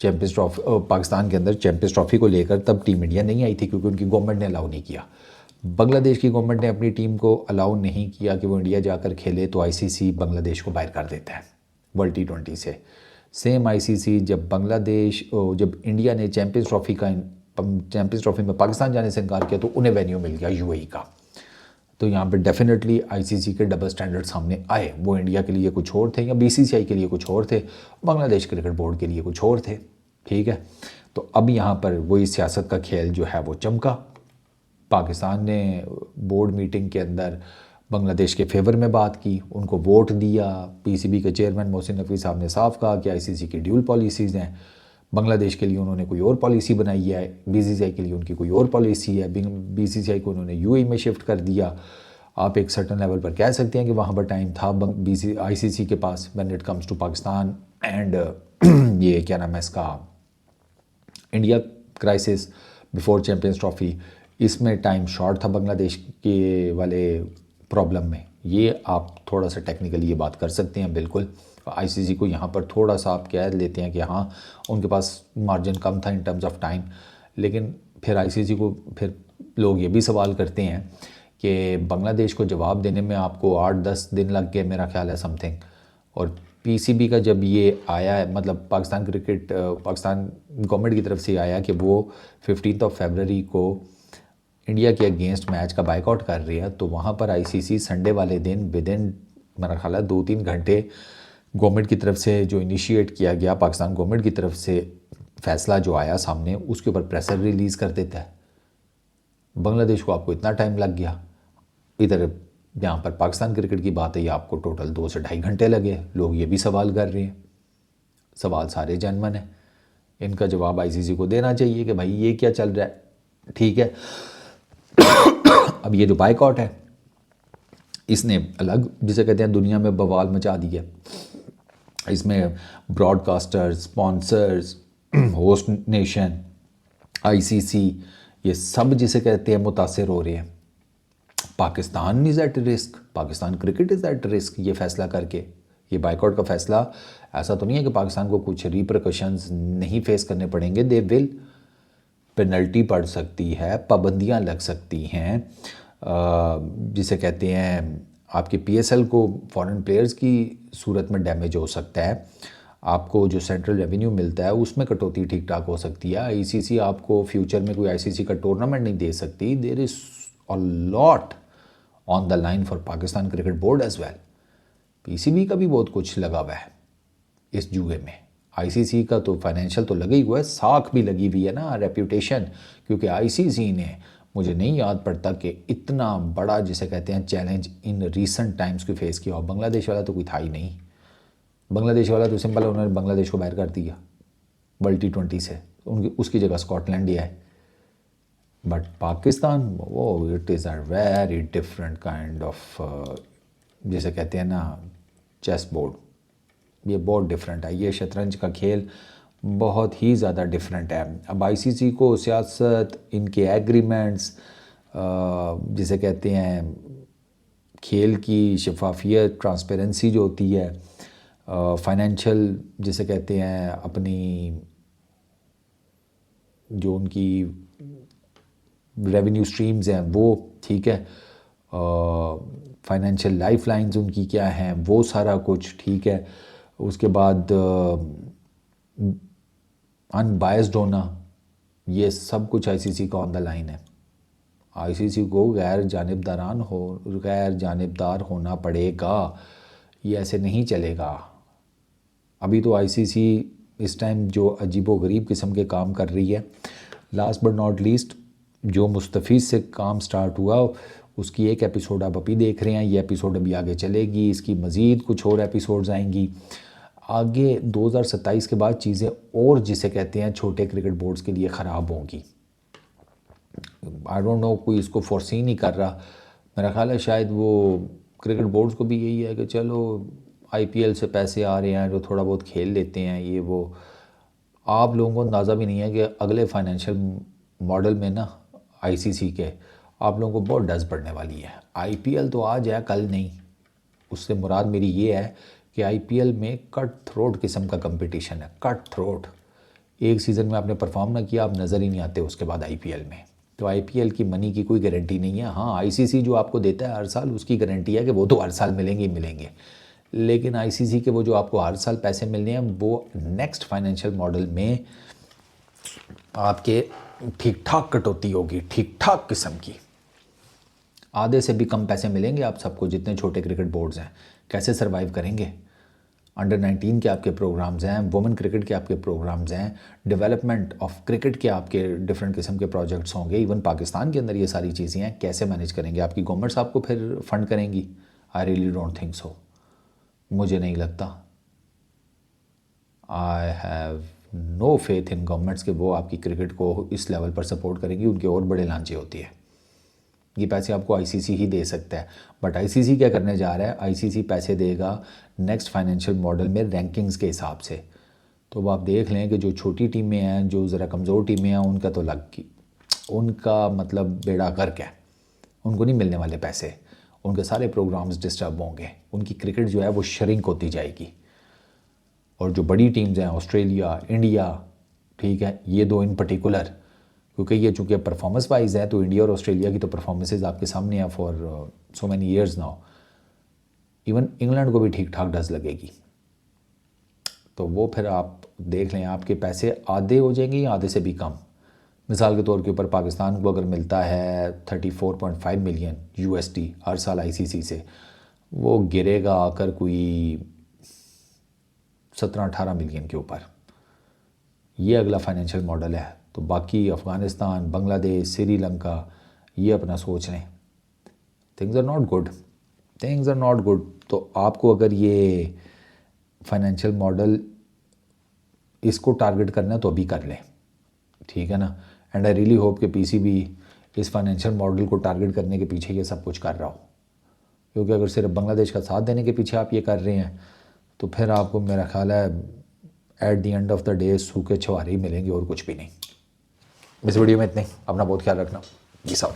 Champions trophy Pakistan کے اندر champions trophy کو لے کر تب ٹیم انڈیا نہیں آئی تھی کیونکہ ان کی گورنمنٹ نے الاؤ نہیں کیا. بنگلہ دیش کی گورنمنٹ نے اپنی ٹیم کو الاؤ نہیں کیا کہ وہ انڈیا جا کر کھیلے تو ICC بنگلہ دیش کو باہر کر دیتا ہے ورلڈ T20 سے. سیم ICC جب بنگلہ دیش جب انڈیا نے چیمپئنز ٹرافی میں پاکستان جانے سے انکار کیا تو انہیں وینیو مل گیا UAE کا. تو یہاں پہ ڈیفینیٹلی ICC کے ڈبل سٹینڈرڈ سامنے آئے. وہ انڈیا کے لیے کچھ اور تھے یا BCCI کے لیے کچھ اور تھے, بنگلہ دیش کرکٹ بورڈ کے لیے کچھ اور تھے. ٹھیک ہے, تو اب یہاں پر وہی سیاست کا کھیل جو ہے وہ چمکا. پاکستان نے بورڈ میٹنگ کے اندر بنگلہ دیش کے فیور میں بات کی, ان کو ووٹ دیا. PCB کے چیئرمین محسن نقوی صاحب نے صاف کہا کہ ICC کی ڈیول پالیسیز ہیں. بنگلہ دیش کے لیے انہوں نے کوئی اور پالیسی بنائی ہے, BCCI کے لیے ان کی کوئی اور پالیسی ہے. BCCI کو انہوں نے UAE میں شفٹ کر دیا. آپ ایک سرٹن لیول پر کہہ سکتے ہیں کہ وہاں پر ٹائم تھا ICC کے پاس when it comes to Pakistan and یہ کیا نام ہے اس کا India crisis before champions trophy. اس میں ٹائم شارٹ تھا بنگلہ دیش کے والے پرابلم میں. یہ آپ تھوڑا سا ٹیکنیکلی یہ بات کر سکتے ہیں. بالکل ICC کو یہاں پر تھوڑا سا آپ کہہ لیتے ہیں کہ ہاں ان کے پاس مارجن کم تھا ان ٹرمز آف ٹائم. لیکن پھر ICC کو پھر لوگ یہ بھی سوال کرتے ہیں کہ بنگلہ دیش کو جواب دینے میں آپ کو 8-10 دن لگ گئے میرا خیال ہے سم تھنگ. اور PCB کا جب یہ آیا ہے مطلب پاکستان گورنمنٹ کی طرف سے آیا کہ وہ 15 فیبرری کو انڈیا کے اگینسٹ میچ کا بائیک آؤٹ کر رہی ہے, تو وہاں پر ICC سنڈے والے دن ودن میرا خیال ہے 2-3 گھنٹے گورنمنٹ کی طرف سے جو انیشیٹ کیا گیا, پاکستان گورنمنٹ کی طرف سے فیصلہ جو آیا سامنے, اس کے اوپر پریسر ریلیز کر دیتا ہے. بنگلہ دیش کو آپ کو اتنا ٹائم لگ گیا. ادھر یہاں پر پاکستان کرکٹ کی بات ہے, یہ آپ کو ٹوٹل 2 سے 2.5 گھنٹے لگے. لوگ یہ بھی سوال کر رہے ہیں, سوال سارے جینوئن ہیں, ان کا جواب ICC کو دینا چاہیے کہ بھائی یہ کیا چل رہا ہے. ٹھیک ہے, اب یہ جو بائیک آؤٹ ہے اس نے الگ جسے کہتے ہیں دنیا میں بوال مچا دیا. اس میں broadcasters, sponsors, host nation, ICC یہ سب جسے کہتے ہیں متاثر ہو رہے ہیں. Pakistan is at risk, Pakistan cricket is at risk. یہ فیصلہ کر کے یہ بائیک آؤٹ کا فیصلہ ایسا تو نہیں ہے کہ پاکستان کو کچھ ریپریکشنز نہیں فیس کرنے پڑیں گے. دے ول, پینلٹی پڑ سکتی ہے, پابندیاں لگ سکتی ہیں, جسے کہتے ہیں آپ کے PSL کو فارن پلیئرز کی صورت میں ڈیمیج ہو سکتا ہے. آپ کو جو سینٹرل ریونیو ملتا ہے اس میں کٹوتی ٹھیک ٹھاک ہو سکتی ہے. ICC آپ کو فیوچر میں کوئی ICC کا ٹورنامنٹ نہیں دے سکتی. There is a lot on the line for Pakistan cricket board as well. PCB کا بھی بہت کچھ لگا ہوا ہے اس جوئے میں. ICC کا تو فائنینشیل تو لگا ہی ہوا ہے, ساکھ بھی لگی ہوئی ہے نا, ریپیوٹیشن. کیونکہ ICC نے مجھے نہیں یاد پڑتا کہ اتنا بڑا جسے کہتے ہیں چیلنج ان ریسنٹ ٹائمز کو فیس کیا. اور بنگلہ دیش والا تو کوئی تھا ہی نہیں. بنگلہ دیش والا تو سمپل انہوں نے بنگلہ دیش کو باہر کر دیا ورلڈ T20 سے. اس کی جگہ اسکاٹ لینڈ ہی ہے. بٹ پاکستان وہ it is a very different kind of جسے کہتے ہیں نا چیس بورڈ. یہ بہت ڈفرینٹ ہے. یہ شطرنج کا کھیل بہت ہی زیادہ ڈفرینٹ ہے. اب ICC کو سیاست, ان کے ایگریمنٹس, جسے کہتے ہیں کھیل کی شفافیت, ٹرانسپیرنسی جو ہوتی ہے, فائنینشیل جسے کہتے ہیں اپنی جو ان کی ریونیو سٹریمز ہیں وہ, ٹھیک ہے, فائنینشیل لائف لائنز ان کی کیا ہیں, وہ سارا کچھ ٹھیک ہے. اس کے بعد ان بائسڈ ہونا, یہ سب کچھ ICC کا آن دا لائن ہے. ICC کو غیر جانبدار ہونا پڑے گا. یہ ایسے نہیں چلے گا. ابھی تو ICC اس ٹائم جو عجیب و غریب قسم کے کام کر رہی ہے. لاسٹ بٹ ناٹ لیسٹ جو مستفیض سے کام سٹارٹ ہوا اس کی ایک ایپیسوڈ آپ ابھی دیکھ رہے ہیں. یہ ایپیسوڈ ابھی آگے چلے گی, اس کی مزید کچھ اور ایپیسوڈز آئیں گی آگے. 2027 کے بعد چیزیں اور جسے کہتے ہیں چھوٹے کرکٹ بورڈز کے لیے خراب ہوں گی. آئی ڈونٹ نو, کوئی اس کو فورسی نہیں کر رہا. میرا خیال ہے شاید وہ کرکٹ بورڈز کو بھی یہی ہے کہ چلو IPL سے پیسے آ رہے ہیں جو تھوڑا بہت کھیل لیتے ہیں. یہ وہ آپ لوگوں کو اندازہ بھی نہیں ہے کہ اگلے فائنینشیل ماڈل میں نا ICC کے آپ لوگوں کو بہت ڈز پڑنے والی ہے. IPL تو آج ہے کل نہیں. اس سے مراد میری یہ ہے کہ IPL میں کٹ تھروٹ قسم کا کمپٹیشن ہے. کٹ تھروٹ, ایک سیزن میں آپ نے پرفارم نہ کیا، آپ نظر ہی نہیں آتے اس کے بعد آئی پی ایل میں. تو آئی پی ایل کی منی کی کوئی گارنٹی نہیں ہے. ہاں آئی سی سی جو آپ کو دیتا ہے ہر سال، اس کی گارنٹی ہے کہ وہ تو ہر سال ملیں گے ہی ملیں گے، لیکن آئی سی سی کے وہ جو آپ کو ہر سال پیسے ملنے ہیں وہ نیکسٹ فائنینشیل ماڈل میں آپ کے ٹھیک ٹھاک کٹوتی ہوگی، ٹھیک ٹھاک قسم کی. آدھے سے بھی کم پیسے ملیں گے آپ سب کو جتنے چھوٹے کرکٹ بورڈز ہیں. کیسے سروائیو کریں گے؟ انڈر 19 کے آپ کے پروگرامز ہیں، وومن کرکٹ کے آپ کے پروگرامز ہیں، ڈیولپمنٹ آف کرکٹ کے آپ کے ڈفرینٹ قسم کے پروجیکٹس ہوں گے. ایون پاکستان کے اندر یہ ساری چیزیں ہیں. کیسے مینیج کریں گے؟ آپ کی گورنمنٹس آپ کو پھر فنڈ کریں گی؟ I really don't think so. مجھے نہیں لگتا. I have no faith in governments کہ وہ آپ کی کرکٹ کو اس لیول پر سپورٹ کریں گی. ان کے اور بڑے لانچے ہوتی ہے. یہ پیسے آپ کو آئی سی سی ہی دے سکتا ہے. بٹ آئی سی سی کیا کرنے جا رہا ہے؟ آئی سی سی پیسے دے گا نیکسٹ فائنینشیل ماڈل میں رینکنگز کے حساب سے. تو وہ آپ دیکھ لیں کہ جو چھوٹی ٹیمیں ہیں، جو ذرا کمزور ٹیمیں ہیں، ان کا تو ان کا مطلب بیڑا غرق ہے. ان کو نہیں ملنے والے پیسے. ان کے سارے پروگرامز ڈسٹرب ہوں گے. ان کی کرکٹ جو ہے وہ شرنک ہوتی جائے گی. اور جو بڑی ٹیمز ہیں، آسٹریلیا، انڈیا، ٹھیک ہے، یہ دو ان پرٹیکولر، کیونکہ یہ چونکہ پرفارمنس وائز ہے تو انڈیا اور آسٹریلیا کی تو پرفارمنسز آپ کے سامنے ہیں for so many years now. Even England کو بھی ٹھیک ٹھاک ڈز لگے گی. تو وہ پھر آپ دیکھ لیں آپ کے پیسے آدھے ہو جائیں گے یا آدھے سے بھی کم. مثال کے طور کے اوپر پاکستان کو اگر ملتا ہے 34.5 ملین USD ہر سال آئی سی سی سے، وہ گرے گا آ کر کوئی 17-18 ملین کے اوپر. یہ اگلا فائنینشیل ماڈل ہے. تو باقی افغانستان، بنگلہ دیش، سری لنکا، یہ اپنا سوچ لیں. Things are not good, things are not good. تو آپ کو اگر یہ فائنینشیل ماڈل اس کو ٹارگٹ کرنا ہے تو ابھی کر لیں، ٹھیک ہے نا. اینڈ آئی ریئلی ہوپ کہ پی سی بی اس فائنینشیل ماڈل کو ٹارگٹ کرنے کے پیچھے یہ سب کچھ کر رہا ہو. کیونکہ اگر صرف بنگلہ دیش کا ساتھ دینے کے پیچھے آپ یہ کر رہے ہیں تو پھر آپ کو میرا خیال ہے at the end of the day سوکھے چھوارے ہی ملیں گے اور کچھ بھی نہیں. اس ویڈیو میں اتنے. اپنا بہت خیال رکھنا. جی صاحب.